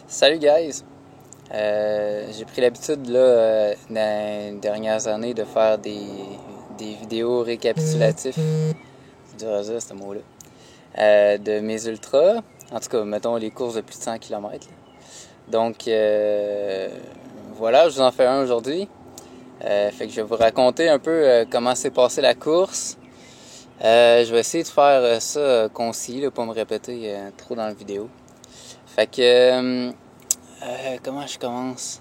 Salut guys! J'ai pris l'habitude dans les dernières années de faire des vidéos récapitulatives, c'est dur à dire ce mot-là, de mes ultras, en tout cas mettons les courses de plus de 100 km. Donc voilà, je vous en fais un aujourd'hui. Fait que je vais vous raconter un peu comment s'est passée la course. Je vais essayer de faire ça concis, là, pas me répéter trop dans la vidéo. Fait que comment je commence?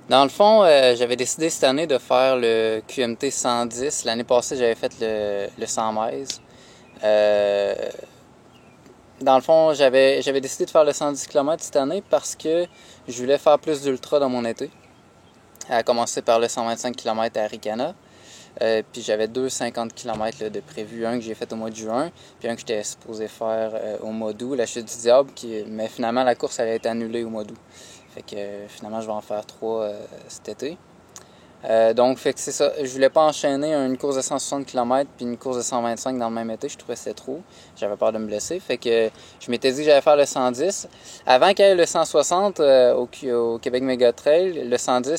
Dans le fond, j'avais décidé cette année de faire le QMT 110. L'année passée, j'avais fait le 100 miles. Dans le fond, j'avais décidé de faire le 110 km cette année parce que je voulais faire plus d'ultra dans mon été. À commencer par le 125 km à Ricana. Puis j'avais 50 km là, de prévu, un que j'ai fait au mois de juin, puis un que j'étais supposé faire au mois d'août, la chute du diable, mais finalement la course elle a été annulée au mois d'août. Fait que finalement je vais en faire 3 cet été. Donc fait que c'est ça, je voulais pas enchaîner une course de 160 km puis une course de 125 dans le même été, je trouvais que c'était trop. J'avais peur de me blesser, fait que je m'étais dit que j'allais faire le 110. Avant qu'il y ait le 160 au Québec Méga Trail, le 110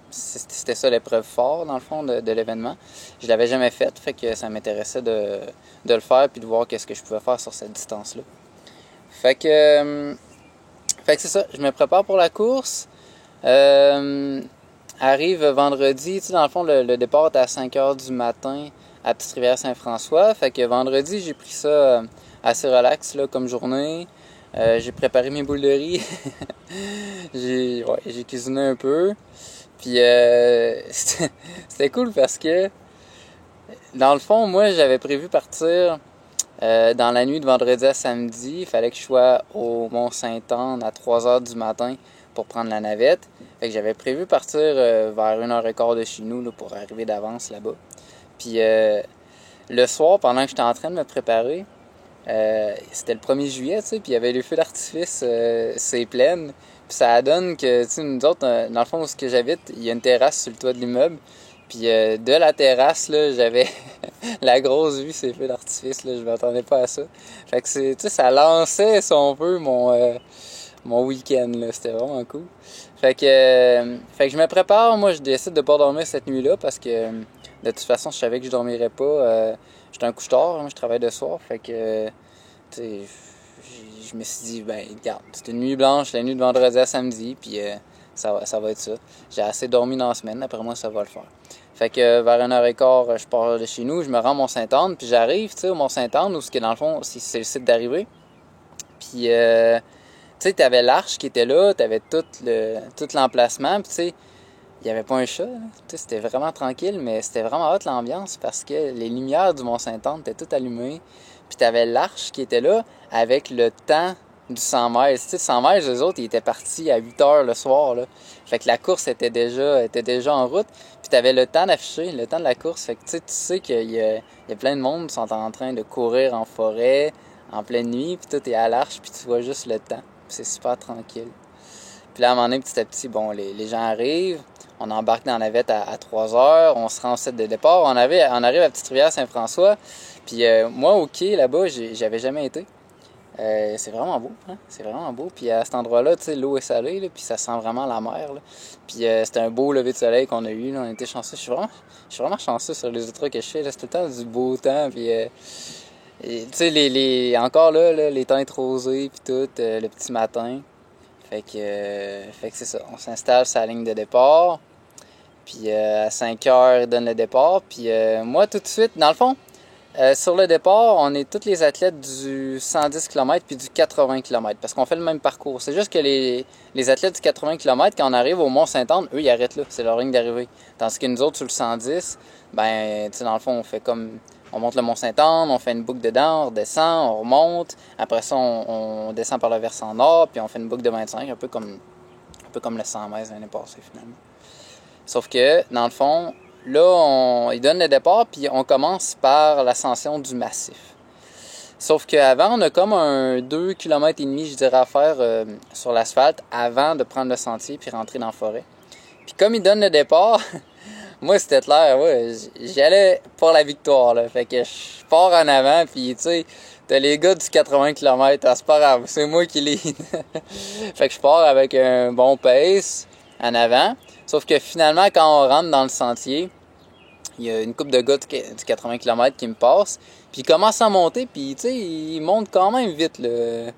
c'était ça l'épreuve forte dans le fond de l'événement. Je l'avais jamais fait, fait que ça m'intéressait de le faire puis de voir qu'est-ce que je pouvais faire sur cette distance-là. Fait que c'est ça, je me prépare pour la course. Arrive vendredi, tu sais, dans le fond, le départ était à 5h du matin à Petite-Rivière-Saint-François. Fait que vendredi, j'ai pris ça assez relax, là, comme journée. J'ai préparé mes boules de riz. j'ai cuisiné un peu. Puis c'était cool parce que, dans le fond, moi, j'avais prévu partir dans la nuit de vendredi à samedi. Il fallait que je sois au Mont-Sainte-Anne à 3h du matin pour prendre la navette. Fait que j'avais prévu partir vers 1h15 de chez nous là, pour arriver d'avance là-bas. Puis le soir, pendant que j'étais en train de me préparer, c'était le 1er juillet, tu sais, puis il y avait les feux d'artifice, c'est plein. Puis ça donne que, tu sais, nous autres, dans le fond où j'habite, il y a une terrasse sur le toit de l'immeuble. Puis de la terrasse, là, j'avais la grosse vue, ces feux d'artifice, là, je m'attendais pas à ça. Fait que tu sais, ça lançait, si on veut, mon week-end, là, c'était vraiment cool. Fait que je me prépare, moi je décide de pas dormir cette nuit-là parce que de toute façon je savais que je dormirais pas. J'étais un couche-tard, moi je travaille de soir, fait que tu sais, je me suis dit ben regarde, c'est une nuit blanche, la nuit de vendredi à samedi, puis ça va être ça. J'ai assez dormi dans la semaine, après moi ça va le faire. Fait que vers 1h15, je pars de chez nous, je me rends à Mont-Sainte-Anne, puis j'arrive, tu sais, au Mont-Sainte-Anne, où ce qui est dans le fond, c'est le site d'arrivée. Puis tu sais, t'avais l'arche qui était là, t'avais tout l'emplacement, puis tu sais, il n'y avait pas un chat, tu sais, c'était vraiment tranquille, mais c'était vraiment hot l'ambiance parce que les lumières du Mont-Sainte-Anne étaient toutes allumées, puis t'avais l'arche qui était là avec le temps du 100 miles. Tu sais, 100 miles, eux autres, ils étaient partis à 8h le soir, là. Fait que la course était déjà en route, puis t'avais le temps d'afficher, le temps de la course. Fait que tu sais qu'il y a plein de monde qui sont en train de courir en forêt, en pleine nuit, puis tout est à l'arche, puis tu vois juste le temps. C'est super tranquille. Puis là, à un moment donné, petit à petit, bon, les gens arrivent, on embarque dans la navette à 3h, on se rend au site de départ, on arrive à Petite-Rivière-Saint-François, puis moi, au quai, là-bas, j'avais jamais été. C'est vraiment beau, hein? C'est vraiment beau. Puis à cet endroit-là, tu sais, l'eau est salée, là, puis ça sent vraiment la mer, là. Puis c'était un beau lever de soleil qu'on a eu, là, on était chanceux. Je suis vraiment chanceux sur les ultras que je fais, là, c'est tout le temps du beau temps, puis... tu sais, encore là, les teintes rosées puis tout, le petit matin. Fait que c'est ça. On s'installe sur la ligne de départ. Puis à 5h, ils donnent le départ. Puis moi, tout de suite, dans le fond, sur le départ, on est tous les athlètes du 110 km puis du 80 km. Parce qu'on fait le même parcours. C'est juste que les athlètes du 80 km, quand on arrive au Mont-Sainte-Anne, eux, ils arrêtent là. C'est leur ligne d'arrivée. Tandis que nous autres, sur le 110, ben, tu sais, dans le fond, on fait comme... On monte le Mont-Sainte-Anne, on fait une boucle dedans, on redescend, on remonte. Après ça, on descend par le versant nord, puis on fait une boucle de 25, un peu comme le 100 mètres l'année passée, finalement. Sauf que, dans le fond, là, ils donnent le départ, puis on commence par l'ascension du massif. Sauf qu'avant, on a comme un 2,5 km, je dirais, à faire sur l'asphalte avant de prendre le sentier puis rentrer dans la forêt. Puis comme ils donnent le départ... Moi, c'était clair, ouais, j'allais pour la victoire, là. Fait que je pars en avant, puis tu sais, t'as les gars du 80 km, c'est pas grave, c'est moi qui lead. Fait que je pars avec un bon pace en avant. Sauf que finalement, quand on rentre dans le sentier, il y a une couple de gars du 80 km qui me passent. Puis ils commencent à monter, puis tu sais, ils montent quand même vite là,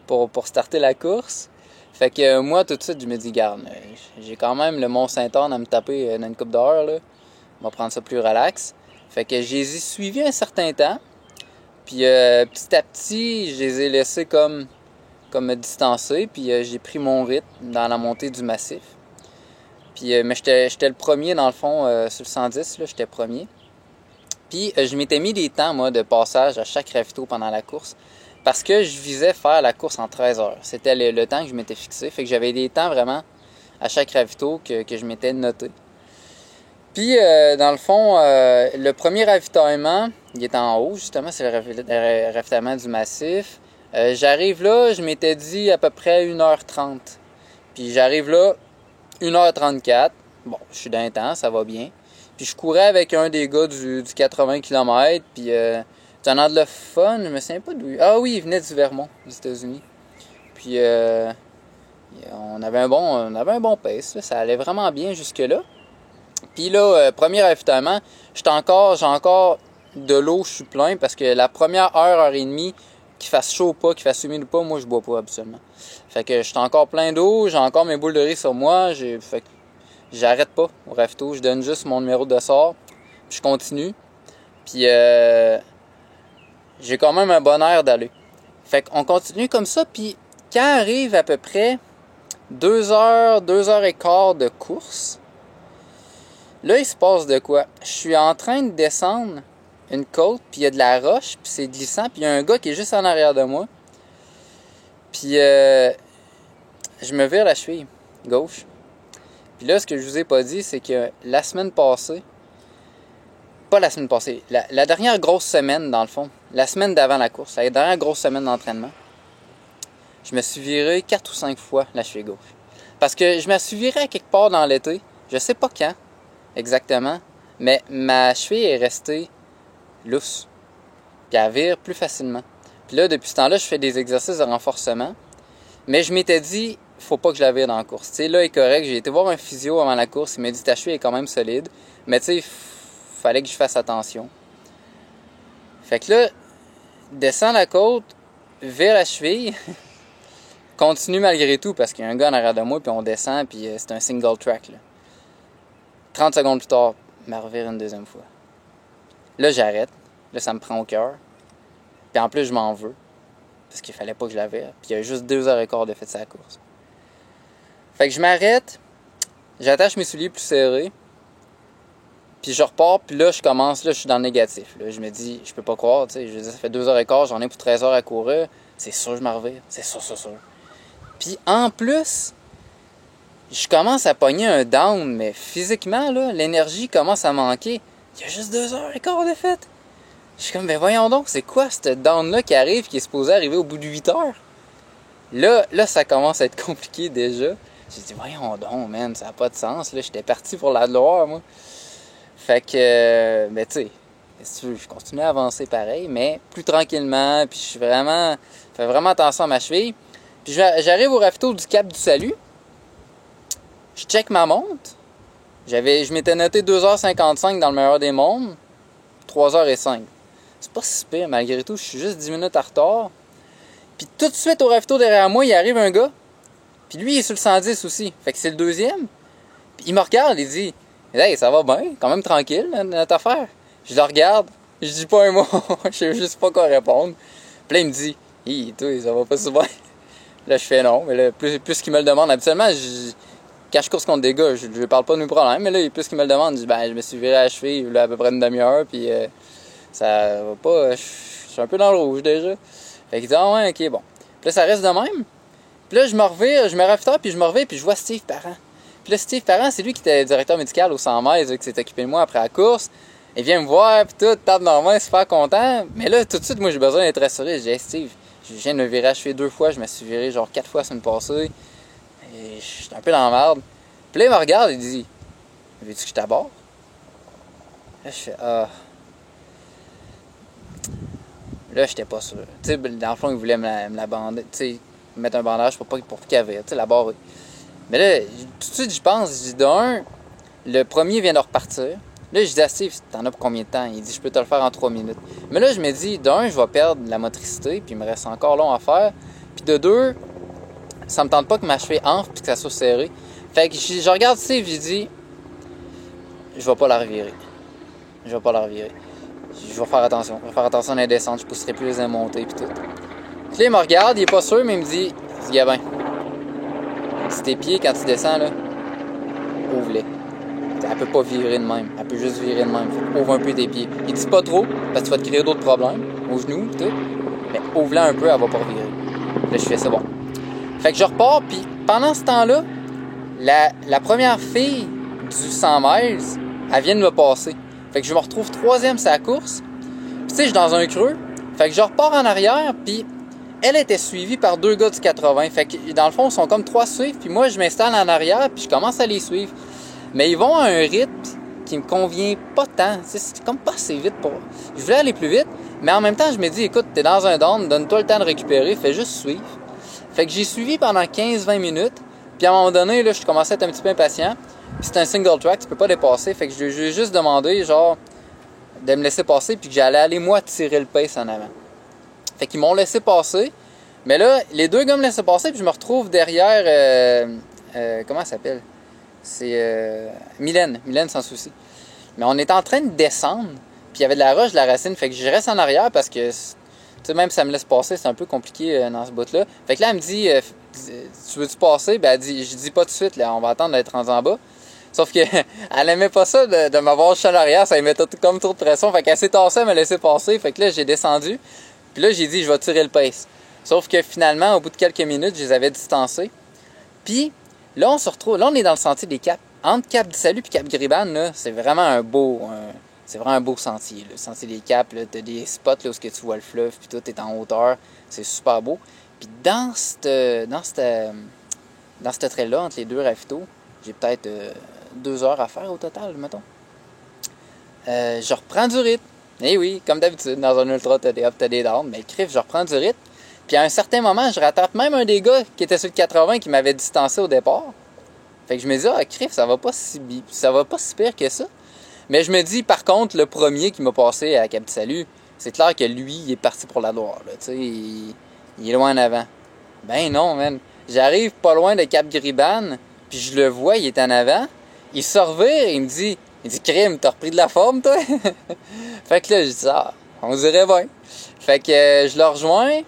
pour starter la course. Fait que moi, tout de suite, je me dis, garde, j'ai quand même le Mont-Saint-Anne à me taper dans une couple d'heures, là. On va prendre ça plus relax. Fait que je les ai suivis un certain temps. Puis petit à petit, je les ai laissés comme me distancer. Puis j'ai pris mon rythme dans la montée du massif. Puis mais j'étais le premier dans le fond sur le 110, là, j'étais premier. Puis je m'étais mis des temps, moi, de passage à chaque ravito pendant la course. Parce que je visais faire la course en 13 heures. C'était le temps que je m'étais fixé. Fait que j'avais des temps vraiment à chaque ravito que je m'étais noté. Puis, dans le fond, le premier ravitaillement, il est en haut, justement, c'est le ravitaillement du massif. J'arrive là, je m'étais dit à peu près 1h30. Puis j'arrive là, 1h34. Bon, je suis dans le temps, ça va bien. Puis je courais avec un des gars du 80 km, puis c'est un anglophone, je me souviens pas d'où. Ah oui, il venait du Vermont, des États-Unis. Puis on avait un bon pace, là. Ça allait vraiment bien jusque-là. Puis là, premier ravitaillement, j'ai encore de l'eau, je suis plein, parce que la première heure et demie, qu'il fasse chaud ou pas, qu'il fasse humide ou pas, moi je bois pas absolument. Fait que j'étais encore plein d'eau, j'ai encore mes boules de riz sur moi, fait que j'arrête pas au ravito, je donne juste mon numéro de sort, puis je continue. Puis j'ai quand même un bon air d'aller. Fait qu'on continue comme ça, puis quand arrive à peu près 2 heures et quart de course, là, il se passe de quoi? Je suis en train de descendre une côte, puis il y a de la roche, puis c'est glissant, puis il y a un gars qui est juste en arrière de moi. Puis je me vire la cheville gauche. Puis là, ce que je vous ai pas dit, c'est que la semaine passée, pas la semaine passée, la dernière grosse semaine, dans le fond, la semaine d'avant la course, la dernière grosse semaine d'entraînement, je me suis viré 4 ou 5 fois la cheville gauche. Parce que je me suis viré à quelque part dans l'été, je sais pas quand exactement, mais ma cheville est restée lousse, puis elle vire plus facilement. Puis là, depuis ce temps-là, je fais des exercices de renforcement, mais je m'étais dit, faut pas que je la vire dans la course. Tu sais, là, il est correct, j'ai été voir un physio avant la course, il m'a dit, ta cheville est quand même solide, mais tu sais, fallait que je fasse attention. Fait que là, descends la côte, vire la cheville, continue malgré tout, parce qu'il y a un gars en arrière de moi, puis on descend, puis c'est un single track, là. 30 secondes plus tard, je me revire une deuxième fois. Là, j'arrête. Là, ça me prend au cœur. Puis en plus, je m'en veux. Parce qu'il fallait pas que je la vire. Puis il y a juste 2h15 de fait de sa course. Fait que je m'arrête. J'attache mes souliers plus serrés. Puis je repars. Puis là, je suis dans le négatif. Là, je me dis, je peux pas croire. Tu sais, je veux dire, ça fait 2h15, j'en ai pour 13 heures à courir. C'est sûr, je m'en revire. C'est sûr. Puis en plus, je commence à pogner un down. Mais physiquement, là, l'énergie commence à manquer. Il y a juste 2h15 de fait. Je suis comme, ben voyons donc, c'est quoi cette down-là qui arrive, qui est supposée arriver au bout de 8 heures? Là, ça commence à être compliqué déjà. J'ai dit, voyons donc, man, ça n'a pas de sens. Là, j'étais parti pour la gloire, moi. Fait que, ben tu sais, je continue à avancer pareil, mais plus tranquillement. Puis je fais vraiment attention à ma cheville. Puis j'arrive au ravito du Cap du Salut. Je check ma montre. Je m'étais noté 2h55 dans le meilleur des mondes. 3h05. C'est pas si pire, malgré tout. Je suis juste 10 minutes en retard. Puis tout de suite, au ravito derrière moi, il arrive un gars. Puis lui, il est sur le 110 aussi. Fait que c'est le deuxième. Puis il me regarde, il dit, hey, ça va bien, quand même tranquille, notre affaire. Je le regarde, je dis pas un mot, je sais juste pas quoi répondre. Puis là, il me dit, hi, toi, ça va pas si bien. Là, je fais non, mais là, plus qu'il me le demande, habituellement, quand je course contre des gars, je lui parle pas de mes problèmes, mais là, plus qu'il me le demande, je dis, ben, je me suis viré à la cheville, là, à peu près une demi-heure, puis ça va pas, je suis un peu dans le rouge déjà. Fait qu'il dit, ah ouais, ok, bon. Puis là, ça reste de même. Puis là, je me revire, je me raffitais, puis je me reviens, puis je vois Steve Parent. Puis là, Steve Parent, c'est lui qui était directeur médical au 100 mètres, qui s'est occupé de moi après la course. Il vient me voir, puis tout, tape dans la main, super content. Mais là, tout de suite, moi, j'ai besoin d'être rassuré. Je dis, hey, Steve, je viens de me virer à cheville 2 fois, je me suis viré genre 4 fois la semaine passée. Et je suis un peu dans la merde. Puis là, il me regarde, il dit, veux-tu que je t'aborde? Là, je fais, ah. Là, j'étais pas sûr. Tu sais, dans le fond, ils voulaient me la bander, tu sais, mettre un bandage pour qu'elle tu sais, la barrer. Mais là, tout de suite, je pense, je dis d'un, le premier vient de repartir. Là, je dis, ah, Steve, t'en as pour combien de temps? Il dit, je peux te le faire en 3 minutes. Mais là, je me dis, d'un, je vais perdre la motricité, puis il me reste encore long à faire. Puis de deux, ça me tente pas que ma cheville enfle puis que ça soit serré. Fait que je regarde Steve, je dis, je vais pas la revirer. Je vais pas la revirer. Je vais faire attention. Je vais faire attention à la descente. Je pousserai plus les montées puis tout. Puis là, il me regarde, il est pas sûr, mais il me dit, Gabin, si tes pieds, quand tu descends, là, ouvre-les. Elle peut pas virer de même. Elle peut juste virer de même. Fait ouvre un peu tes pieds. Il dit pas trop, parce que tu vas te créer d'autres problèmes, aux genoux pis tout. Mais ouvre-la un peu, elle va pas revirer. Là, je fais ça, bon. Fait que je repars, puis pendant ce temps-là, la première fille du 100 miles, elle vient de me passer. Fait que je me retrouve troisième sur la course. Puis tu sais, je suis dans un creux. Fait que je repars en arrière, puis elle était suivie par 2 gars du 80. Fait que dans le fond, ils sont comme 3 suivre, puis moi, je m'installe en arrière, puis je commence à les suivre. Mais ils vont à un rythme qui me convient pas tant. C'est comme pas assez vite pour... Je voulais aller plus vite, mais en même temps, je me dis, écoute, t'es dans un down, donne-toi le temps de récupérer, fais juste suivre. Fait que j'ai suivi pendant 15-20 minutes, puis à un moment donné, là, je commençais à être un petit peu impatient. Puis c'est un single track, tu peux pas dépasser. Fait que je lui ai juste demandé, genre, de me laisser passer, puis que j'allais aller, moi, tirer le pace en avant. Fait qu'ils m'ont laissé passer. Mais là, les deux gars me laissaient passer, puis je me retrouve derrière... comment elle s'appelle? C'est Mylène sans souci. Mais on était en train de descendre, puis il y avait de la roche, de la racine, fait que je reste en arrière parce que, tu sais, même si ça me laisse passer, c'est un peu compliqué dans ce bout-là. Fait que là, elle me dit, tu veux-tu passer? Ben, elle dit, je dis pas tout de suite, là, on va attendre d'être rendu en bas. Sauf que elle aimait pas ça de m'avoir jeté en arrière, ça lui mettait comme trop de pression, fait qu'elle s'est tassée, elle m'a laissé passer, fait que là, j'ai descendu, puis là, j'ai dit, je vais tirer le pace. Sauf que finalement, au bout de quelques minutes, je les avais distancés. Puis, là, on se retrouve, là, on est dans le sentier des Caps. Entre Cap du Salut et Cap Gribane, là, c'est vraiment un beau sentier. Là. Le sentier des Caps, là, t'as des spots là, où tu vois le fleuve, puis tout est en hauteur. C'est super beau. Puis dans cette trail-là, entre les deux ravitaux, j'ai peut-être 2 heures à faire au total, mettons. Je reprends du rythme. Eh oui, comme d'habitude, dans un ultra, t'as des up, t'as des downs. Mais crif, je reprends du rythme. Puis à un certain moment, je rattrape même un des gars qui était sur le 80 qui m'avait distancé au départ. Fait que je me dis, ah, crif, ça va pas si pire que ça. Mais je me dis, par contre, le premier qui m'a passé à Cap du Salut, c'est clair que lui, il est parti pour la gloire. Tu sais, il est loin en avant. Ben non, man. J'arrive pas loin de Cap Gribane, puis je le vois, il est en avant. Il se revire, il me dit, crime, t'as repris de la forme, toi? Fait que là, je dis, ah, on dirait bien. Fait que je le rejoins,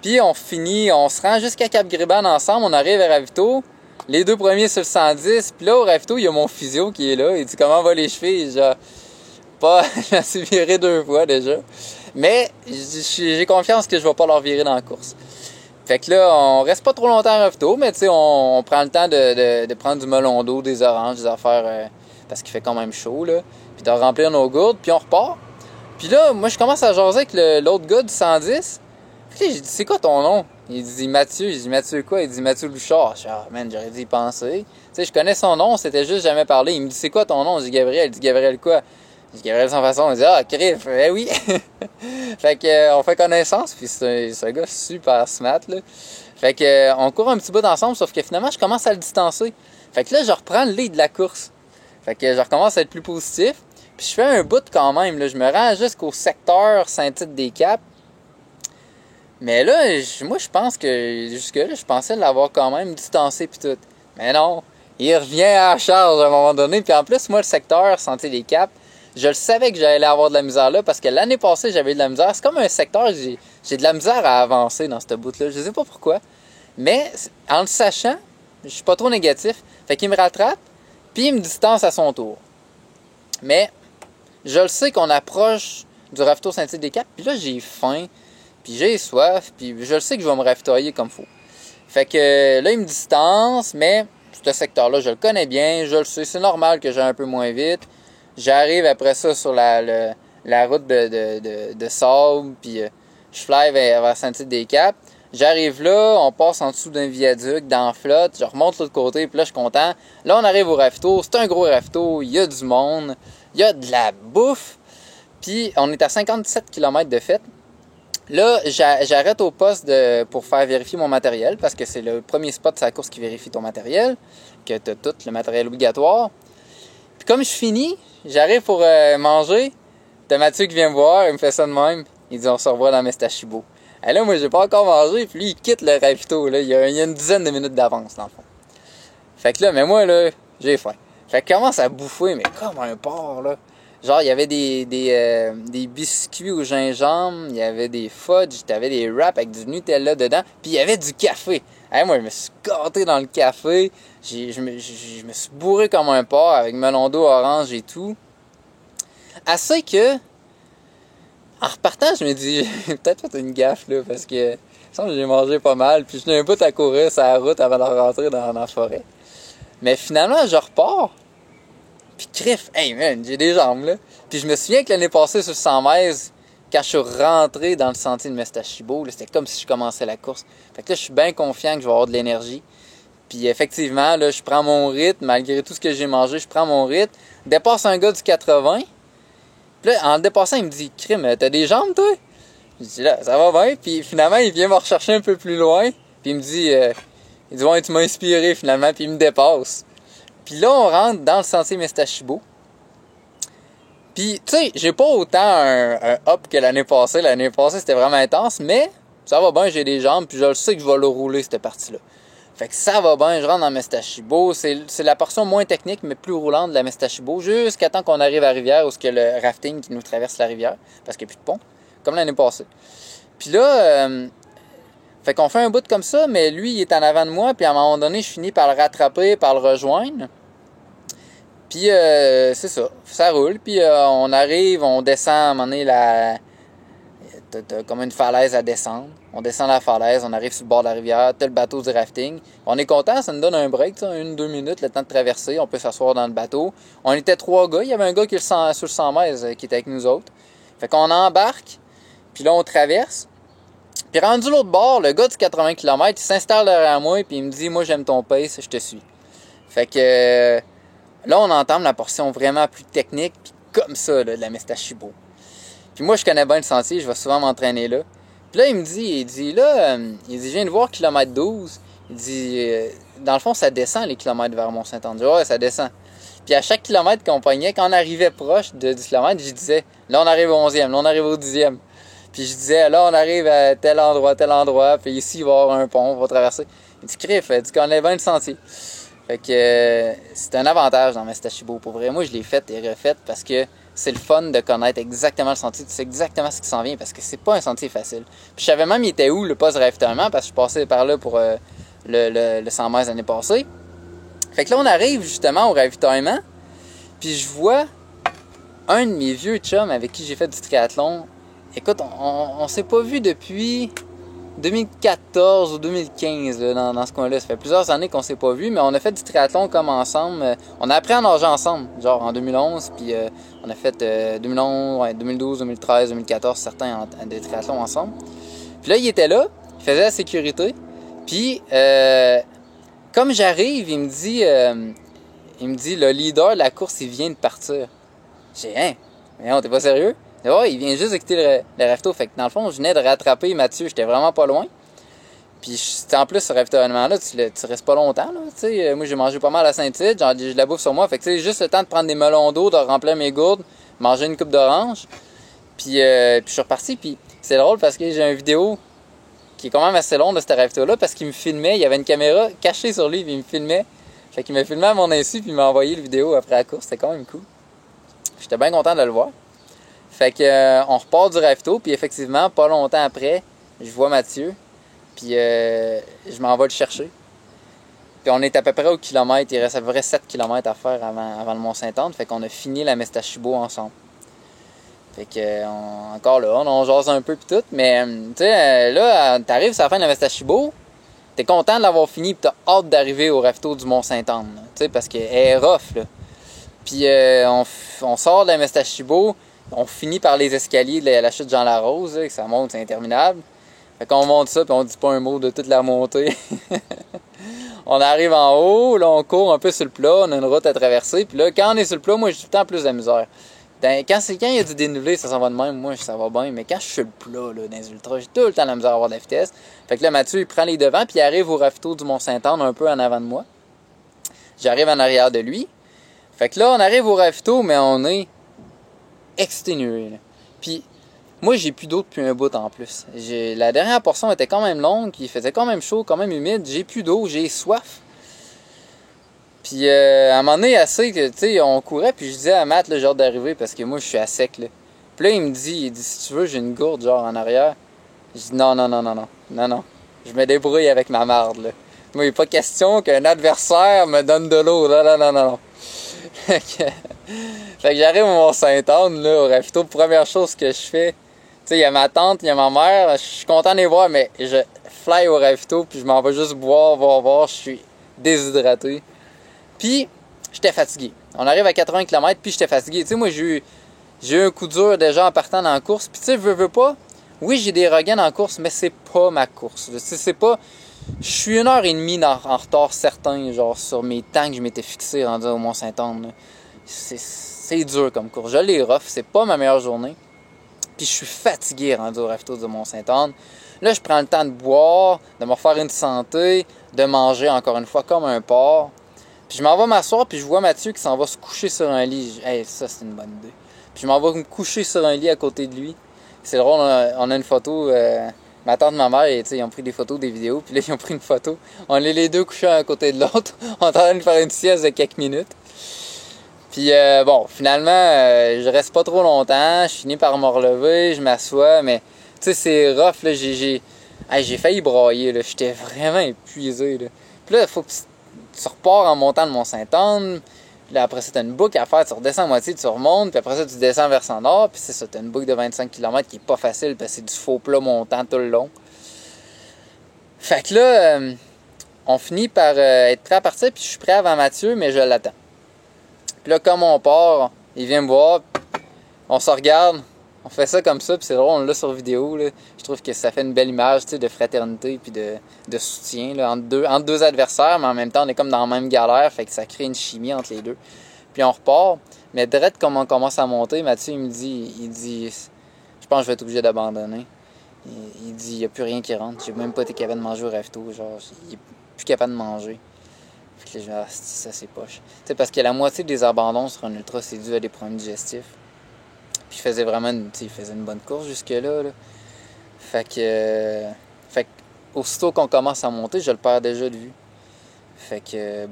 puis on se rend jusqu'à Cap Gribane ensemble, on arrive à Ravito. Les 2 premiers sur le 110. Puis là, au ravito, il y a mon physio qui est là. Il dit, comment va les chevilles? Genre, pas, j'en suis viré 2 fois déjà. Mais j'ai confiance que je vais pas leur virer dans la course. Fait que là, on reste pas trop longtemps à ravito, mais tu sais, on prend le temps de prendre du melon d'eau, des oranges, des affaires, parce qu'il fait quand même chaud, là. Puis de remplir nos gourdes, puis on repart. Puis là, moi, je commence à jaser avec l'autre gars du 110. Puis là, j'ai dit, c'est quoi ton nom? Il dit Mathieu. J'ai dit Mathieu quoi? Il dit Mathieu Bouchard. Je dis, ah, man, j'aurais dû y penser. Tu sais, je connais son nom, c'était juste jamais parlé. Il me dit, c'est quoi ton nom? Je dis Gabriel. Il dit Gabriel quoi? Je dis Gabriel sans façon. Il dit, ah, crif, eh oui. Fait que, on fait connaissance, puis c'est un gars super smart, là. Fait que, on court un petit bout ensemble, sauf que finalement, je commence à le distancer. Fait que là, je reprends le lead de la course. Fait que, je recommence à être plus positif. Puis je fais un bout quand même, là. Je me rends jusqu'au secteur Saint-Tite des Caps. Mais là, moi, je pense que jusque-là, je pensais l'avoir quand même distancé pis tout. Mais non, il revient à la charge à un moment donné. Puis en plus, moi, le secteur Sentier des Caps, je le savais que j'allais avoir de la misère là parce que l'année passée, j'avais de la misère. C'est comme un secteur, j'ai de la misère à avancer dans cette bout-là. Je sais pas pourquoi. Mais en le sachant, je suis pas trop négatif. Fait qu'il me rattrape, puis il me distance à son tour. Mais je le sais qu'on approche du ravito Saint-Tite des Caps. Puis là, j'ai faim. Puis j'ai soif, puis je le sais que je vais me ravitailler comme faut. Fait que là, il me distance, mais ce secteur-là, je le connais bien, je le sais, c'est normal que j'aille un peu moins vite. J'arrive après ça sur la route de sable, puis je fly vers Saint-Tite-des-Caps. J'arrive là, on passe en dessous d'un viaduc, dans la flotte, je remonte de l'autre côté, puis là, je suis content. Là, on arrive au ravito, c'est un gros ravito, il y a du monde, il y a de la bouffe, puis on est à 57 km de fête. Là, j'arrête au poste pour faire vérifier mon matériel, parce que c'est le premier spot de la course qui vérifie ton matériel, que tu as tout le matériel obligatoire. Puis comme je finis, j'arrive pour manger, t'as Mathieu qui vient me voir, il me fait ça de même. Il dit, on se revoit dans Mestachibo. Et là, moi, j'ai pas encore mangé, puis lui, il quitte le ravito, là. Il y a une dizaine de minutes d'avance, dans le fond. Fait que là, mais moi, là, j'ai faim. Fait que je commence à bouffer, mais comme un porc, là. Genre, il y avait des biscuits au gingembre, il y avait des fudge, t'avais des wraps avec du Nutella dedans, puis il y avait du café. Hey, moi, je me suis gâté dans le café, je me suis bourré comme un porc avec melon d'eau orange et tout. Assez que, en repartant, je me dis, j'ai peut-être fait une gaffe, là, parce que, j'ai mangé pas mal, puis je n'ai un bout à courir sur la route avant de rentrer dans la forêt. Mais finalement, je repars. Puis crif, hey man, j'ai des jambes là. Puis je me souviens que l'année passée sur le 100 mètres, quand je suis rentré dans le sentier de Mestachibo, là, c'était comme si je commençais la course. Fait que là, je suis bien confiant que je vais avoir de l'énergie. Puis effectivement, là, je prends mon rythme, malgré tout ce que j'ai mangé, je prends mon rythme. Dépasse un gars du 80. Puis là, en le dépassant, il me dit, crime, t'as des jambes toi? Je dis là, ça va bien. Puis finalement, il vient me rechercher un peu plus loin. Puis il me dit, ouais, tu m'as inspiré finalement, puis il me dépasse. Puis là, on rentre dans le sentier Mestachibo. Puis, tu sais, j'ai pas autant un up que l'année passée. L'année passée, c'était vraiment intense, mais ça va bien, j'ai des jambes, puis je le sais que je vais le rouler, cette partie-là. Fait que ça va bien, je rentre dans Mestachibo. C'est la portion moins technique, mais plus roulante de la Mestachibo, jusqu'à temps qu'on arrive à la rivière, où c'est le rafting qui nous traverse la rivière, parce qu'il n'y a plus de pont, comme l'année passée. Puis là, fait qu'on fait un bout comme ça, mais lui, il est en avant de moi, puis à un moment donné, je finis par le rattraper, par le rejoindre. Puis c'est ça, ça roule, puis on arrive, on descend à un moment donné, t'as comme une falaise à descendre. On descend la falaise, on arrive sur le bord de la rivière, t'as le bateau du rafting. On est content, ça nous donne un break, 1-2 minutes, le temps de traverser, on peut s'asseoir dans le bateau. On était 3 gars, il y avait un gars qui est sur le 100 mètres qui était avec nous autres. Fait qu'on embarque, puis là on traverse. Puis rendu l'autre bord, le gars du 80 km, il s'installe derrière moi, puis il me dit, moi j'aime ton pace, je te suis. Fait que là, on entame la portion vraiment plus technique, puis comme ça, là, de la Mestachibo. Puis moi, je connais bien le sentier, je vais souvent m'entraîner là. Puis là, il dit, je viens de voir kilomètre 12. Il dit, dans le fond, ça descend les kilomètres vers Mont-Saint-Anne. Je dis, ouais, ça descend. Puis à chaque kilomètre qu'on pognait, quand on arrivait proche de 10 km, je disais, là, on arrive au 11e, là, on arrive au 10e. Puis je disais, là, on arrive à tel endroit, puis ici, il va y avoir un pont, on va traverser. Il dit, crif, tu connais bien le sentier. Fait que c'est un avantage dans Mestachibo. Pour vrai, moi, je l'ai fait et refait parce que c'est le fun de connaître exactement le sentier. Tu sais exactement ce qui s'en vient parce que c'est pas un sentier facile. Puis je savais même il était où le poste de ravitaillement parce que je passais par là pour le 100 mètres l'année passée. Fait que là, on arrive justement au ravitaillement. Puis je vois un de mes vieux chums avec qui j'ai fait du triathlon. Écoute, on s'est pas vu depuis 2014 ou 2015 là, dans ce coin-là. Ça fait plusieurs années qu'on s'est pas vu, mais on a fait du triathlon comme ensemble. On a appris à nager ensemble, genre en 2011, puis on a fait 2011, ouais, 2012, 2013, 2014, certains des triathlons ensemble. Puis là, il était là, il faisait la sécurité, puis comme j'arrive, il me dit, le leader de la course, il vient de partir. J'ai dit, hein? Mais non, t'es pas sérieux? Ouais, il vient juste de quitter le rafto. Fait que dans le fond, je venais de rattraper Mathieu. J'étais vraiment pas loin. Puis en plus, ce ravitaillement-là, tu restes pas longtemps. Là, t'sais. Moi, j'ai mangé pas mal à Saint-Tite. J'ai de la bouffe sur moi. Fait que juste le temps de prendre des melons d'eau, de remplir mes gourdes, manger une coupe d'orange. Puis je suis reparti. Puis c'est drôle parce que j'ai une vidéo qui est quand même assez longue de ce ravito-là parce qu'il me filmait. Il y avait une caméra cachée sur lui. Puis il me filmait. Fait qu'il m'a filmé à mon insu. Puis il m'a envoyé la vidéo après la course. C'était quand même cool. J'étais bien content de le voir. Fait que on repart du ravito, puis effectivement, pas longtemps après, je vois Mathieu, puis je m'en vais le chercher. Puis on est à peu près au kilomètre, il reste à peu près 7 km à faire avant le Mont-Saint-Anne, fait qu'on a fini la Mestachibo ensemble. Fait que, encore là, on jase un peu pis tout, mais tu sais, là, t'arrives sur la fin de la Mestachibo, t'es content de l'avoir fini pis t'as hâte d'arriver au ravito du Mont-Saint-Anne, tu sais, parce qu'elle est rough, là. Puis on sort de la Mestachibo, on finit par les escaliers de la chute Jean Larose, là, que ça monte, c'est interminable. Fait qu'on monte ça, puis on dit pas un mot de toute la montée. On arrive en haut, là, on court un peu sur le plat, on a une route à traverser. Puis là, quand on est sur le plat, moi, j'ai tout le temps plus de misère. Quand il y a du dénivelé, ça s'en va de même, moi, ça va bien. Mais quand je suis le plat, là, dans les ultras, j'ai tout le temps la misère à avoir de la vitesse. Fait que là, Mathieu, il prend les devants, puis il arrive au ravito du Mont-Saint-Anne, un peu en avant de moi. J'arrive en arrière de lui. Fait que là, on arrive au ravito, mais on est exténué, là. Puis, moi, j'ai plus d'eau depuis un bout en plus. La dernière portion était quand même longue, il faisait quand même chaud, quand même humide. J'ai plus d'eau, j'ai soif. Puis à un moment donné, assez que, tu sais, on courait, puis je disais à Matt, là, genre d'arriver, parce que moi, je suis à sec, là. Puis là, il dit, si tu veux, j'ai une gourde, genre, en arrière. Je dis, non. Je me débrouille avec ma marde, là. Moi, il n'est pas question qu'un adversaire me donne de l'eau, non. Fait que j'arrive au Mont-Saint-Anne, là, au ravito. Première chose que je fais, tu sais, il y a ma tante, il y a ma mère, je suis content de les voir, mais je fly au ravito, puis je m'en vais juste voir, je suis déshydraté. Puis, j'étais fatigué. On arrive à 80 km, puis j'étais fatigué. Tu sais, moi, j'ai eu un coup dur déjà en partant dans la course. Puis, tu sais, veux pas. Oui, j'ai des regains en course, mais c'est pas ma course. C'est pas. Je suis 1h30 en retard certain, genre, sur mes temps que je m'étais fixé rendu au Mont-Saint-Anne. C'est dur comme course. Je l'ai rough, c'est pas ma meilleure journée. Puis, je suis fatigué rendu au ravito du Mont-Saint-Anne. Là, je prends le temps de boire, de me refaire une santé, de manger encore une fois comme un porc. Puis je m'en vais m'asseoir, puis je vois Mathieu qui s'en va se coucher sur un lit. Hey, ça, c'est une bonne idée. Puis je m'en vais me coucher sur un lit à côté de lui. C'est drôle, on a une photo. Ma tante et ma mère, ils ont pris des photos, des vidéos, puis là, ils ont pris une photo. On est les deux couchés à côté de l'autre. On est en train de faire une sieste de quelques minutes. Puis bon, finalement, je reste pas trop longtemps. Je finis par me relever, je m'assois, mais tu sais, c'est rough, là. J'ai failli brailler, là. J'étais vraiment épuisé, là. Puis là, il faut que tu repars en montant de Mont-Saint-Anne. Puis là, après ça, t'as une boucle à faire. Tu redescends à moitié, tu remontes. Puis après ça, tu descends vers son nord. Puis c'est ça, t'as une boucle de 25 km qui est pas facile parce que c'est du faux plat montant tout le long. Fait que là, on finit par être prêt à partir. Puis je suis prêt avant Mathieu, mais je l'attends. Puis là, comme on part, il vient me voir. On se regarde. On fait ça comme ça, puis c'est drôle, on l'a sur vidéo, là. Je trouve que ça fait une belle image, tu sais, de fraternité puis de soutien, là, entre deux adversaires, mais en même temps, on est comme dans la même galère, fait que ça crée une chimie entre les deux. Puis on repart, mais direct comme on commence à monter, Mathieu, il dit, je pense que je vais être obligé d'abandonner. Il dit, il n'y a plus rien qui rentre, j'ai même pas été capable de manger au ravito, genre, il est plus capable de manger. Fait que là, ça c'est poche. Tu sais, parce que la moitié des abandons sur un ultra, c'est dû à des problèmes digestifs. Puis il faisait une bonne course jusque-là. Là. Fait que aussitôt qu'on commence à monter, je le perds déjà de vue. Fait que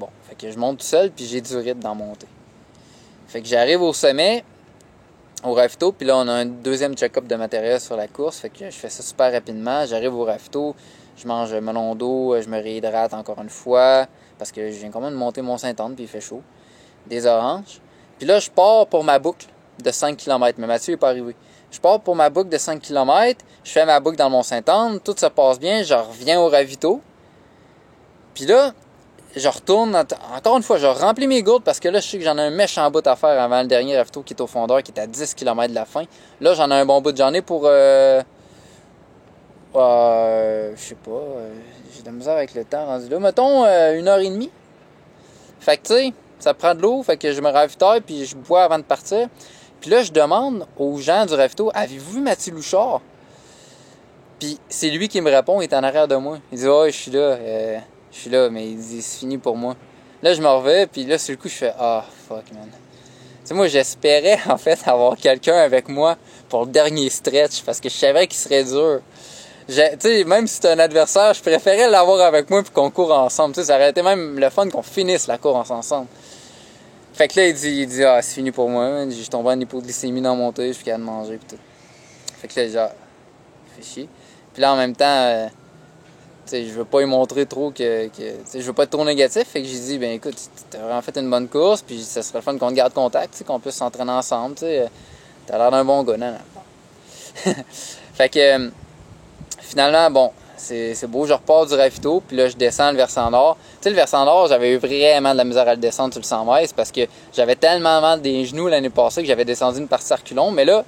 je monte tout seul, puis j'ai du rythme d'en monter. Fait que j'arrive au sommet, au ravito, puis là on a un deuxième check-up de matériel sur la course. Fait que je fais ça super rapidement. J'arrive au ravito, je mange melon d'eau, je me réhydrate encore une fois, parce que je viens quand même de monter Mont-Saint-Anne, puis il fait chaud. Des oranges. Puis là, je pars pour ma boucle de 5 km, mais Mathieu n'est pas arrivé. Je pars pour ma boucle de 5 km, je fais ma boucle dans le Mont-Saint-Anne, tout se passe bien, je reviens au ravito. Puis là, je retourne, encore une fois, je remplis mes gourdes parce que là, je sais que j'en ai un méchant bout à faire avant le dernier ravito qui est au fondeur, qui est à 10 km de la fin. Là, j'en ai un bon bout de journée pour, je sais pas, j'ai de la misère avec le temps rendu là. Mettons, 1h30. Fait que, tu sais, ça prend de l'eau, fait que je me ravitaille puis je bois avant de partir. Puis là, je demande aux gens du ravito, avez-vous vu Mathieu Louchard? Puis c'est lui qui me répond, il est en arrière de moi. Il dit, je suis là, mais il dit, c'est fini pour moi. Là, je me revais, puis là, sur le coup, je fais, fuck, man. Tu sais, moi, j'espérais, en fait, avoir quelqu'un avec moi pour le dernier stretch, parce que je savais qu'il serait dur. Tu sais, même si c'est un adversaire, je préférais l'avoir avec moi puis qu'on court ensemble. Tu sais, ça aurait été même le fun qu'on finisse la course ensemble. Fait que là, il dit, c'est fini pour moi. Je tombé en hypoglycémie dans mon thé, je suis capable de manger pis tout. Fait que là, genre, fait chier. Puis là, en même temps, tu sais, je veux pas lui montrer trop tu sais, je veux pas être trop négatif. Fait que j'ai dit, ben écoute, t'as vraiment fait une bonne course, puis ça serait le fun qu'on te garde contact, tu sais, qu'on puisse s'entraîner ensemble, tu sais. T'as l'air d'un bon gars, non? Fait que, finalement, bon, c'est beau, je repars du ravito, puis là, je descends le versant nord. Tu sais, le versant nord, j'avais eu vraiment de la misère à le descendre sur le 100 mètres parce que j'avais tellement mal des genoux l'année passée que j'avais descendu une partie reculons. Mais là,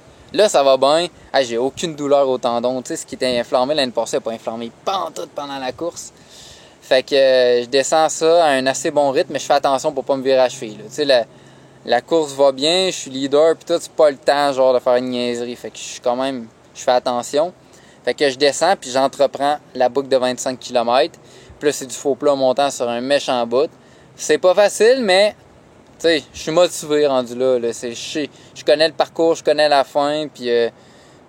ça va bien. J'ai aucune douleur au tendon. Tu sais, ce qui était inflammé l'année passée n'a pas inflammé pantoute pendant la course. Fait que je descends ça à un assez bon rythme, mais je fais attention pour pas me virer à cheville. Tu sais, la course va bien, je suis leader, puis tout, c'est pas le temps, genre, de faire une niaiserie. Fait que je fais attention. Fait que je descends, puis j'entreprends la boucle de 25 km. Puis là, c'est du faux plat montant sur un méchant bout. C'est pas facile, mais, tu sais, je suis motivé rendu là. Je connais le parcours, je connais la fin, puis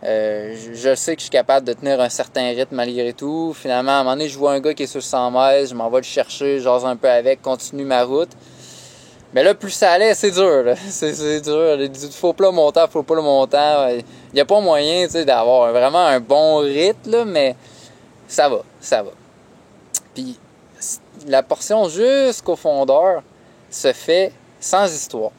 je sais que je suis capable de tenir un certain rythme malgré tout. Finalement, à un moment donné, je vois un gars qui est sur le 100 mètres, je m'en vais le chercher, j'ose un peu avec, continue ma route. Mais là, plus ça allait, c'est dur, là. C'est dur. Du faux plat montant. Il n'y a pas moyen, tu sais, d'avoir vraiment un bon rythme, là, mais ça va. Puis, la portion jusqu'au fondeur se fait sans histoire.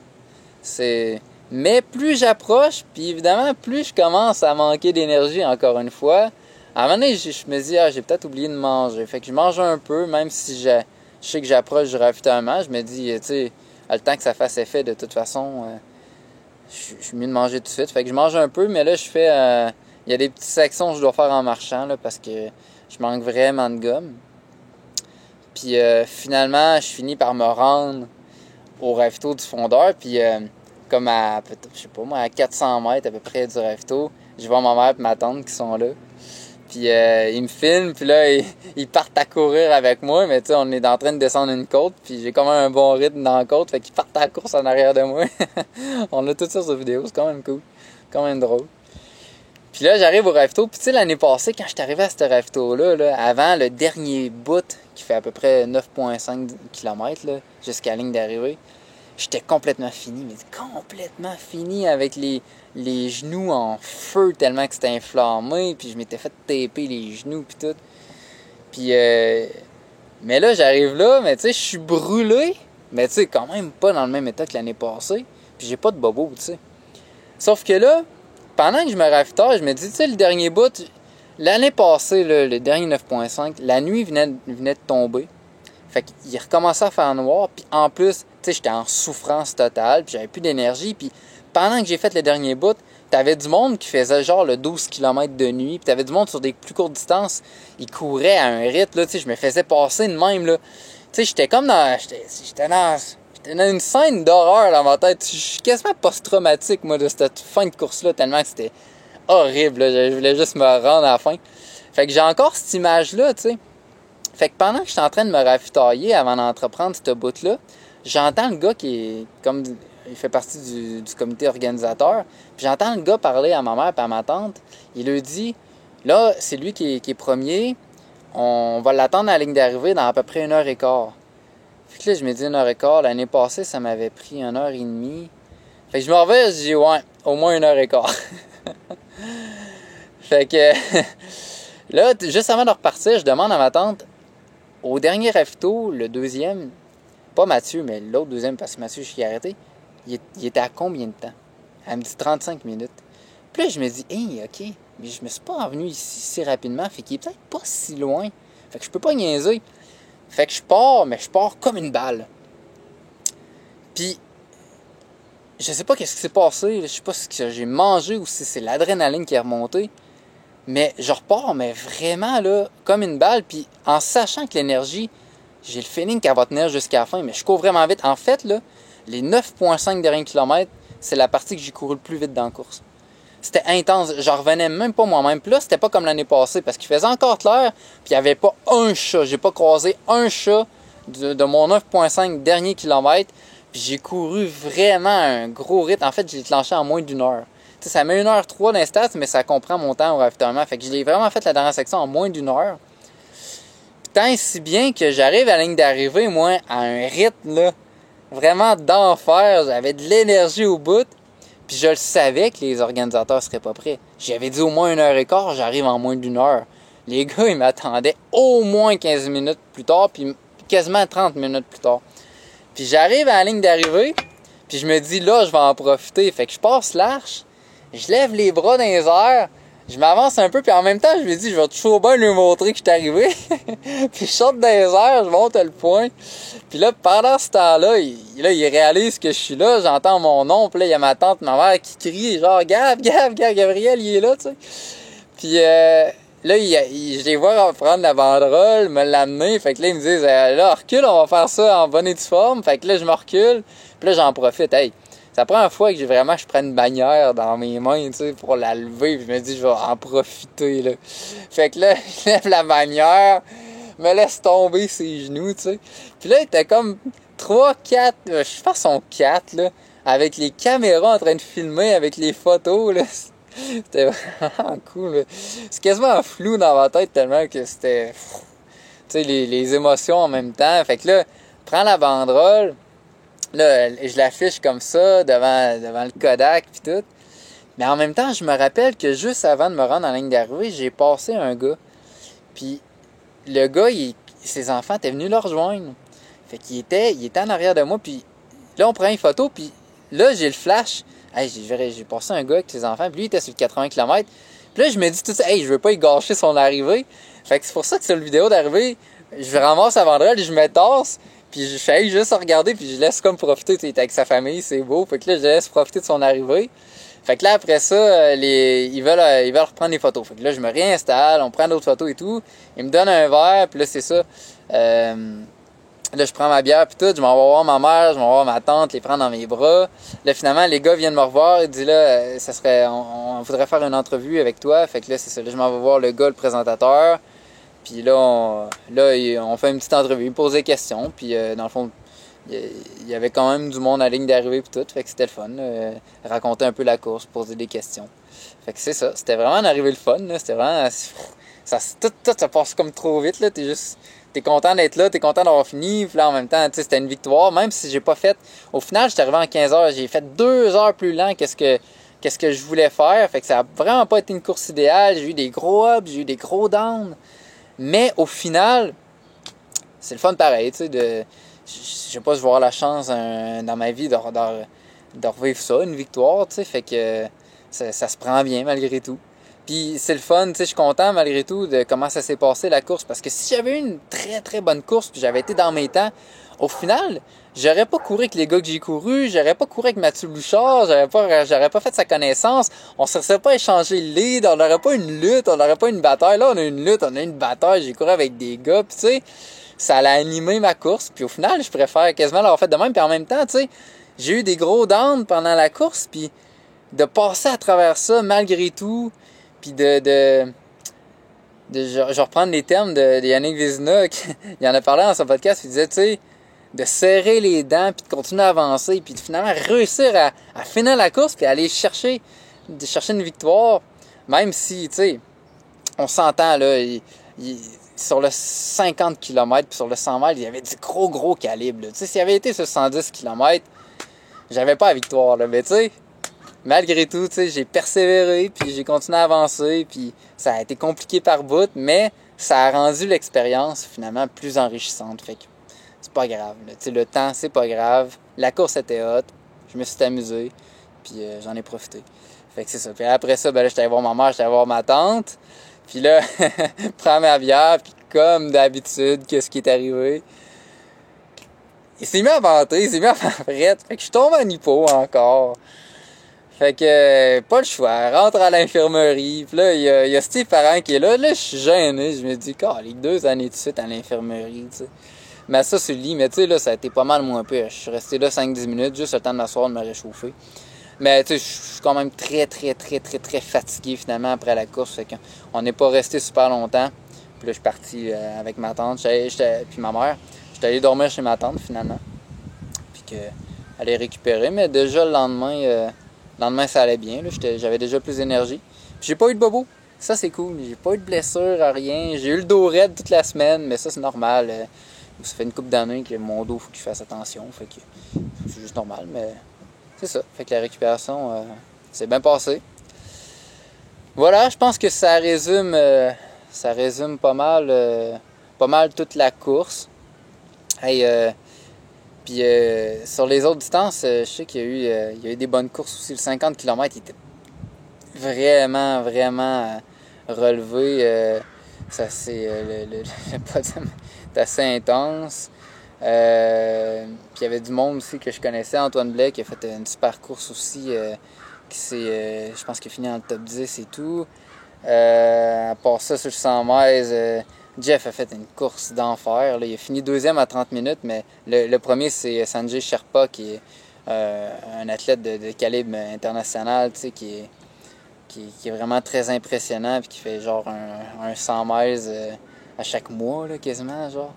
Mais plus j'approche, puis évidemment, plus je commence à manquer d'énergie encore une fois. À un moment donné, je me dis, j'ai peut-être oublié de manger. Fait que je mange un peu, même si je sais que j'approche du ravitaillement. Je me dis, tu sais, le temps que ça fasse effet, de toute façon, je suis mieux de manger tout de suite. Fait que je mange un peu, mais là, il y a des petites sections que je dois faire en marchant, là, parce que je manque vraiment de gomme. Puis finalement, je finis par me rendre au ravito du fondeur. Puis comme à 400 mètres à peu près du ravito, je vois ma mère et ma tante qui sont là. Puis ils me filment, puis là, ils partent à courir avec moi, mais tu sais, on est en train de descendre une côte, puis j'ai quand même un bon rythme dans la côte, fait qu'ils partent à la course en arrière de moi. On a tout ça sur vidéo, c'est quand même cool, quand même drôle. Puis là, j'arrive au ravito, puis tu sais, l'année passée, quand je suis arrivé à ce ravito-là, là, avant le dernier bout, qui fait à peu près 9,5 km là, jusqu'à la ligne d'arrivée, j'étais complètement fini, mais complètement fini avec les genoux en feu tellement que c'était inflammé, puis je m'étais fait taper les genoux puis tout. Puis mais là, j'arrive là, mais tu sais, je suis brûlé, mais tu sais, quand même pas dans le même état que l'année passée, puis j'ai pas de bobo, tu sais. Sauf que là, pendant que je me ravitaille, je me dis, tu sais, le dernier bout, l'année passée, là, le dernier 9,5, la nuit venait de tomber. Fait qu'il recommençait à faire noir, puis en plus, tu sais, j'étais en souffrance totale, puis j'avais plus d'énergie, puis pendant que j'ai fait le dernier bout, t'avais du monde qui faisait genre le 12 km de nuit, puis t'avais du monde sur des plus courtes distances, ils couraient à un rythme, là, tu sais, je me faisais passer de même, là. Tu sais, j'étais comme dans... J'étais dans une scène d'horreur dans ma tête. Je suis quasiment post-traumatique, moi, de cette fin de course-là, tellement que c'était horrible, là. Je voulais juste me rendre à la fin. Fait que j'ai encore cette image-là, tu sais. Fait que pendant que je suis en train de me ravitailler avant d'entreprendre ce bout-là, j'entends le gars qui est comme... Il fait partie du comité organisateur. Puis j'entends le gars parler à ma mère et à ma tante. Il lui dit, là, c'est lui qui est premier. On va l'attendre à la ligne d'arrivée dans à peu près 1h15. Fait que là, je me dis 1h15. L'année passée, ça m'avait pris 1h30. Fait que je me reviens, je dis, ouais, au moins 1h15. Fait que là, juste avant de repartir, je demande à ma tante, au dernier ravito, le deuxième, pas Mathieu, mais l'autre deuxième, parce que Mathieu, je suis arrêté, il était à combien de temps? Elle me dit 35 minutes. Puis là, je me dis, OK, mais je me suis pas revenu ici si rapidement, fait qu'il est peut-être pas si loin. Fait que je peux pas niaiser. Fait que je pars comme une balle. Puis, je sais pas qu'est-ce qui s'est passé, je sais pas si j'ai mangé ou si c'est l'adrénaline qui est remontée, mais je repars, mais vraiment, là, comme une balle, puis en sachant que l'énergie, j'ai le feeling qu'elle va tenir jusqu'à la fin, mais je cours vraiment vite. En fait, là, les 9,5 derniers kilomètres, c'est la partie que j'ai couru le plus vite dans la course. C'était intense. J'en revenais même pas moi-même. Puis là, c'était pas comme l'année passée, parce qu'il faisait encore clair, puis il n'y avait pas un chat. J'ai pas croisé un chat de mon 9,5 derniers kilomètres, puis j'ai couru vraiment un gros rythme. En fait, j'ai déclenché en moins d'une heure. Tu sais, ça met 1h03 d'instat, mais ça comprend mon temps au ravitaillement. Fait que je l'ai vraiment fait la dernière section en moins d'une heure. Tant si bien que j'arrive à la ligne d'arrivée, moi, à un rythme, là, vraiment d'enfer. J'avais de l'énergie au bout. Puis je le savais que les organisateurs seraient pas prêts. J'avais dit au moins 1h15, j'arrive en moins d'une heure. Les gars, ils m'attendaient au moins 15 minutes plus tard, puis quasiment 30 minutes plus tard. Puis j'arrive à la ligne d'arrivée, puis je me dis, là, je vais en profiter. Fait que je passe l'arche, je lève les bras dans les airs, je m'avance un peu, puis en même temps, je me dis, je vais toujours bien lui montrer que je suis arrivé. Puis je saute dans les airs, je monte le point. Puis là, pendant ce temps-là, il réalise que je suis là, j'entends mon nom, puis là, il y a ma mère qui crie, genre, Gabriel, il est là, tu sais. Puis là, je les vois prendre la banderole, me l'amener. Fait que là, ils me disent, là, recule, on va faire ça en bonne et due forme. Fait que là, je me recule. Puis là, j'en profite. Hey, c'est la première fois que je prends une bannière dans mes mains, tu sais, pour la lever. Puis je me dis, je vais en profiter, là. Fait que là, je lève la bannière, me laisse tomber ses genoux, tu sais. Puis là, il était comme 3, 4, je pense son 4, là, avec les caméras en train de filmer, avec les photos, là. C'était vraiment cool, là. C'est quasiment flou dans ma tête tellement que c'était, tu sais, les émotions en même temps. Fait que là, prends la banderole, là, je l'affiche comme ça devant le Kodak pis tout. Mais en même temps, je me rappelle que juste avant de me rendre en ligne d'arrivée, j'ai passé un gars. Puis le gars, ses enfants étaient venus le rejoindre. Fait qu'il était en arrière de moi. Puis là, on prend une photo. Puis là, j'ai le flash. Hey, j'ai passé un gars avec ses enfants. Puis lui, il était sur le 80 km. Puis là, je me dis tout ça. Hey, je veux pas y gâcher son arrivée. Fait que c'est pour ça que sur le vidéo d'arrivée, je ramasse la banderole et je me tasse. Puis je fais juste regarder. Puis je laisse comme profiter. Tu sais, il est avec sa famille, c'est beau. Fait que là, je laisse profiter de son arrivée. Fait que là, après ça, ils veulent reprendre les photos. Fait que là, je me réinstalle, on prend d'autres photos et tout. Ils me donnent un verre, puis là, c'est ça. Là, je prends ma bière, puis tout. Je m'en vais voir ma mère, je m'en vais voir ma tante, les prendre dans mes bras. Là, finalement, les gars viennent me revoir. Ils disent là, ça serait, on voudrait faire une entrevue avec toi. Fait que là, c'est ça. Là, je m'en vais voir le gars, le présentateur. Puis là, on fait une petite entrevue, il me pose des questions. Puis dans le fond, il y avait quand même du monde à la ligne d'arrivée et tout, fait que c'était le fun. Raconter un peu la course, poser des questions. Fait que c'est ça, c'était vraiment une arrivée le fun, là. C'était vraiment... Tout ça passe comme trop vite, là. T'es content d'être là, t'es content d'avoir fini. Puis là, en même temps, tu sais, c'était une victoire. Même si j'ai pas fait... Au final, j'étais arrivé en 15 heures. J'ai fait 2 heures plus lent qu'est-ce que je voulais faire. Fait que ça a vraiment pas été une course idéale. J'ai eu des gros ups, j'ai eu des gros downs. Mais au final, c'est le fun pareil, tu sais, je sais pas, je vais avoir la chance dans ma vie de revivre ça, une victoire, tu sais, fait que ça se prend bien malgré tout. Puis c'est le fun, tu sais, je suis content malgré tout de comment ça s'est passé la course, parce que si j'avais eu une très très bonne course, puis j'avais été dans mes temps, au final, j'aurais pas couru avec les gars que j'ai couru, j'aurais pas couru avec Mathieu Bouchard, j'aurais pas fait sa connaissance, on se serait pas échangé le lead, on n'aurait pas une lutte, on n'aurait pas une bataille. Là, on a une lutte, on a une bataille, j'ai couru avec des gars, puis tu sais, ça allait animer ma course. Puis au final, je préfère quasiment l'avoir fait de même. Puis en même temps, tu sais, j'ai eu des gros downs pendant la course. Puis de passer à travers ça malgré tout. Puis je reprends les termes de Yannick Vézina. Il en a parlé dans son podcast. Il disait, tu sais, de serrer les dents. Puis de continuer à avancer. Puis de finalement réussir à finir la course. Puis aller chercher une victoire. Même si, tu sais, on s'entend là. Sur le 50 km puis sur le 100 mètres, il y avait du gros calibre. Tu sais, s'il avait été sur 110 km, j'avais pas la victoire, là. Mais tu sais, malgré tout, tu sais, j'ai persévéré puis j'ai continué à avancer puis ça a été compliqué par bout, mais ça a rendu l'expérience finalement plus enrichissante. Fait que c'est pas grave, là. Tu sais, le temps, c'est pas grave. La course était haute, je me suis amusé puis j'en ai profité. Fait que c'est ça. Puis après ça, ben là, j'étais allé voir ma mère, j'étais allé voir ma tante. Puis là, prends ma bière, puis comme d'habitude, qu'est-ce qui est arrivé? Il s'est mis à vanter, il s'est mis à faire frette. Fait que je tombe en hypo encore. Fait que, pas le choix, rentre à l'infirmerie. Puis là, il y a Steve Parent qui est là. Là, je suis gêné. Je me dis, les 2 années de suite à l'infirmerie, tu sais. Mais ça, c'est le lit. Mais tu sais, là, ça a été pas mal moins pire. Je suis resté là 5-10 minutes, juste le temps de m'asseoir, de me réchauffer. Mais tu sais, je suis quand même très fatigué finalement après la course. Fait qu'on n'est pas resté super longtemps. Puis là, je suis parti avec ma tante, puis ma mère. J'étais allé dormir chez ma tante finalement. Puis aller récupérer. Mais déjà le lendemain ça allait bien. Là, j'avais déjà plus d'énergie. Puis j'ai pas eu de bobo. Ça c'est cool. J'ai pas eu de blessure, rien. J'ai eu le dos raide toute la semaine, mais ça c'est normal. Ça fait une couple d'années que mon dos, faut que je fasse attention. Fait que c'est juste normal, mais c'est ça. Fait que la récupération s'est bien passée. Voilà, je pense que ça résume pas mal toute la course. Hey, puis sur les autres distances, je sais qu'il y a eu des bonnes courses aussi. Le 50 km, il était vraiment relevé. Ça c'est le podium est assez intense. Puis il y avait du monde aussi que je connaissais, Antoine Blais, qui a fait une super course aussi, je pense qu'il a fini dans le top 10 et tout. À part ça, sur le 100 mètres, Jeff a fait une course d'enfer. Il a fini deuxième à 30 minutes, mais le premier, c'est Sanjay Sherpa, qui est un athlète de calibre international, tu sais, qui est vraiment très impressionnant, puis qui fait genre un 100 miles à chaque mois, là, quasiment, genre.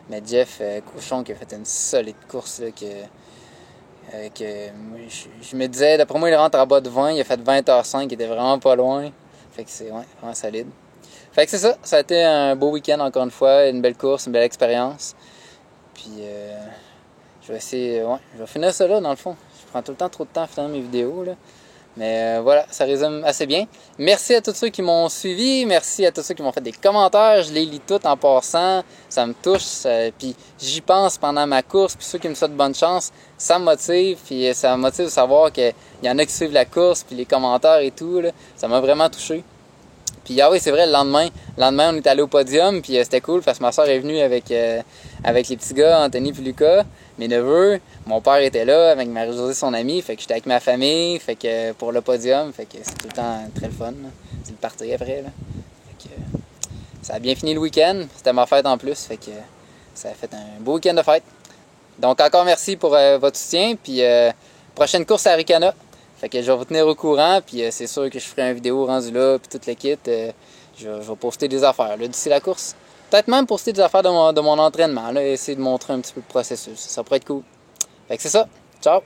Mais Jeff Cochon, qui a fait une solide course, là, je me disais, d'après moi, il rentre en bas de 20, il a fait 20h05, il était vraiment pas loin. Fait que c'est vraiment solide. Fait que c'est ça, ça a été un beau week-end encore une fois, une belle course, une belle expérience. Puis je vais essayer, je vais finir ça là dans le fond. Je prends tout le temps trop de temps à finir mes vidéos là. Mais voilà, ça résume assez bien. Merci à tous ceux qui m'ont suivi, merci à tous ceux qui m'ont fait des commentaires, je les lis tous en passant, ça me touche, puis j'y pense pendant ma course, puis ceux qui me souhaitent bonne chance, ça me motive, puis ça me motive de savoir qu'il y en a qui suivent la course, puis les commentaires et tout, là, ça m'a vraiment touché. Puis ah oui, c'est vrai, le lendemain, on est allé au podium, puis c'était cool parce que ma soeur est venue avec les petits gars, Anthony et Lucas, mes neveux. Mon père était là avec Marie-Josée, son amie, fait que j'étais avec ma famille, fait que pour le podium, fait que c'est tout le temps très le fun. Là. C'est le party après. Là. Fait que, ça a bien fini le week-end, c'était ma fête en plus, fait que ça a fait un beau week-end de fête. Donc encore merci pour votre soutien, puis prochaine course à Arikana. Fait que je vais vous tenir au courant, puis c'est sûr que je ferai une vidéo rendue là, puis toute l'équipe. Je vais poster des affaires là, d'ici la course. Peut-être même poster des affaires de mon entraînement, là, essayer de montrer un petit peu le processus. Ça pourrait être cool. Fait que c'est ça. Ciao!